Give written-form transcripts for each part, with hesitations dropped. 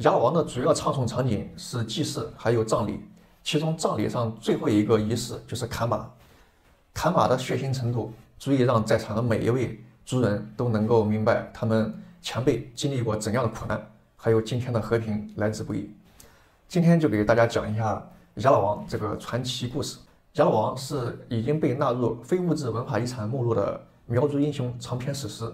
亚老王的主要唱诵场景是祭祀，还有葬礼。其中葬礼上最后一个仪式就是砍马。砍马的血腥程度足以让在场的每一位族人都能够明白他们前辈经历过怎样的苦难，还有今天的和平来之不易。今天就给大家讲一下亚老王这个传奇故事。亚老王是已经被纳入非物质文化遗产目录的苗族英雄长篇史诗。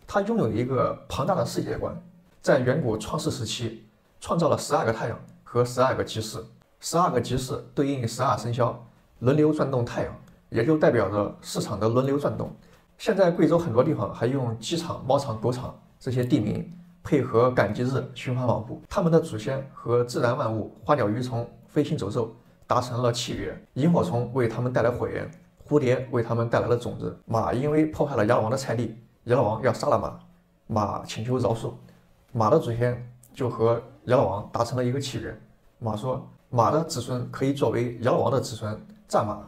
他拥有一个庞大的世界观，在远古创世时期创造了12个太阳和12个吉时，12个吉时对应12生肖，轮流转动太阳，也就代表着市场的轮流转动。现在贵州很多地方还用鸡场、猫场、狗场这些地名配合赶集日循环往复，他们的祖先和自然万物、花鸟鱼虫、飞禽走兽达成了契约，萤火虫为他们带来火焰，蝴蝶为他们带来了种子。马因为破坏了亚老王的菜地，亚老王要杀了马，马请求饶恕，马的祖先就和亚老王达成了一个契约。马说，马的子孙可以作为亚老王的子孙战马，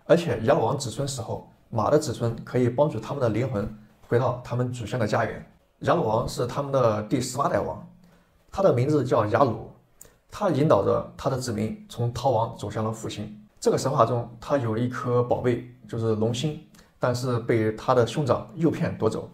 而且亚老王子孙死后，马的子孙可以帮助他们的灵魂回到他们祖先的家园。亚老王是他们的第18代王，他的名字叫雅鲁，他引导着他的子民从逃亡走向了复兴。这个神话中，他有一颗宝贝，就是龙心，但是被他的兄长诱骗夺走，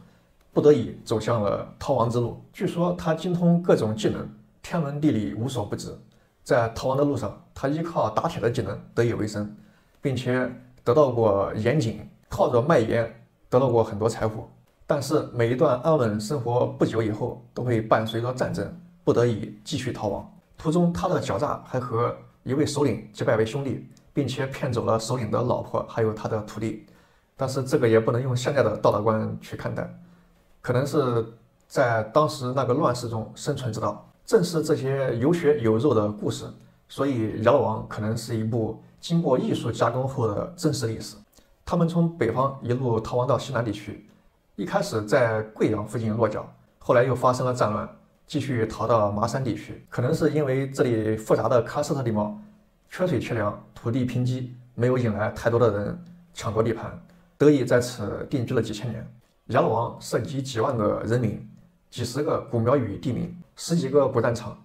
不得已走向了逃亡之路。据说他精通各种技能，天文地理无所不知。在逃亡的路上，他依靠打铁的技能得以为生，并且得到过盐井，靠着卖盐得到过很多财富。但是每一段安稳生活不久以后，都会伴随着战争，不得已继续逃亡。途中他的狡诈还和一位首领结拜为兄弟，并且骗走了首领的老婆还有他的徒弟。但是这个也不能用现在的道德观去看待，可能是在当时那个乱世中生存之道。正是这些有血有肉的故事，所以亚老王可能是一部经过艺术加工后的真实历史。他们从北方一路逃亡到西南地区，一开始在贵阳附近落脚，后来又发生了战乱，继续逃到麻山地区。可能是因为这里复杂的喀斯特地貌，缺水缺粮，土地贫瘠，没有引来太多的人抢夺地盘，得以在此定居了几千年。亚老王涉及几万个人名，几十个古苗语地名，10几个古战场。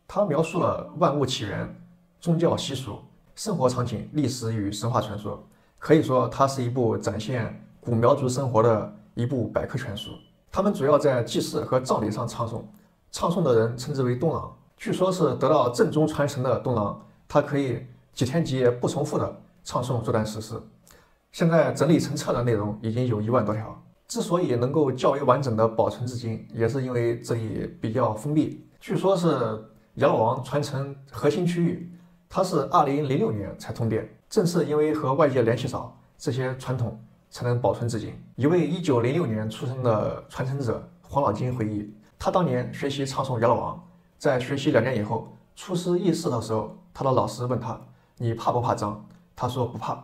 他描述了万物起源、宗教习俗、生活场景、历史与神话传说。可以说，它是一部展现古苗族生活的一部百科全书。他们主要在祭祀和葬礼上唱诵，唱诵的人称之为东郎。据说是得到正宗传承的东郎，他可以几天几夜不重复的唱诵这段史诗。现在整理成册的内容已经有1万多条。之所以能够较为完整的保存至今，也是因为这里比较封闭。据说是亚老王传承核心区域，它是2006年才通电。正是因为和外界联系少，这些传统才能保存至今。一位1906年出生的传承者黄老金回忆，他当年学习唱诵亚老王，在学习2年以后，出师议事的时候，他的老师问他：“你怕不怕脏？”他说不怕。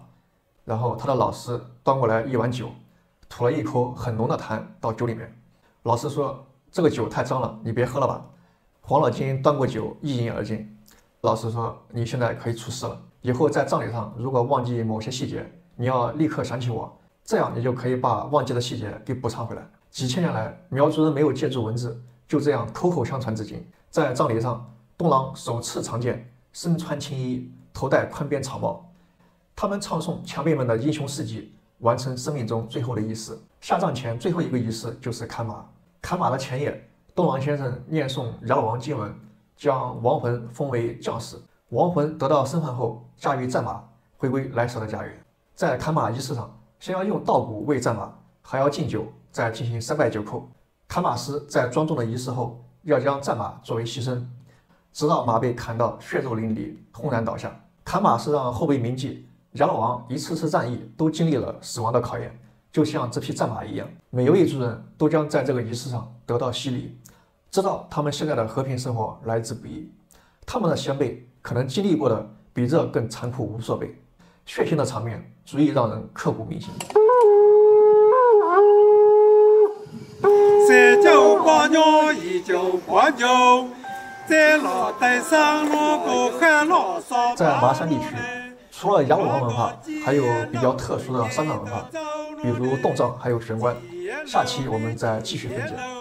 然后他的老师端过来一碗酒，吐了一口很浓的痰到酒里面。老师说：“这个酒太脏了，你别喝了吧。”黄老金端过酒一饮而尽。老师说：“你现在可以出师了，以后在葬礼上如果忘记某些细节，你要立刻想起我，这样你就可以把忘记的细节给补偿回来。”几千年来，苗族人没有借助文字，就这样口口相传至今。在葬礼上，东郎手持长剑，身穿青衣，头戴宽边草帽，他们唱诵前辈们的英雄事迹，完成生命中最后的仪式。下葬前最后一个仪式就是砍马。砍马的前夜，东郎先生念诵亚老王经文，将亡魂封为将士。亡魂得到身份后，驾驭战马回归来时的家园。在砍马仪式上，先要用稻谷喂战马，还要敬酒，再进行3拜9叩。砍马师在庄重的仪式后，要将战马作为牺牲，直到马被砍到血肉淋漓，轰然倒下。砍马是让后辈铭记亚老王一次次战役都经历了死亡的考验，就像这匹战马一样，每一位族人都将在这个仪式上得到洗礼，知道他们现在的和平生活来之不易。他们的先辈可能经历过的比这更残酷无数倍，血腥的场面足以让人刻骨铭心。三九八鸟1989，在老带上路过海老少。在麻山地区，除了亚老王文化，还有比较特殊的丧葬文化，比如洞葬还有悬棺。下期我们再继续分解。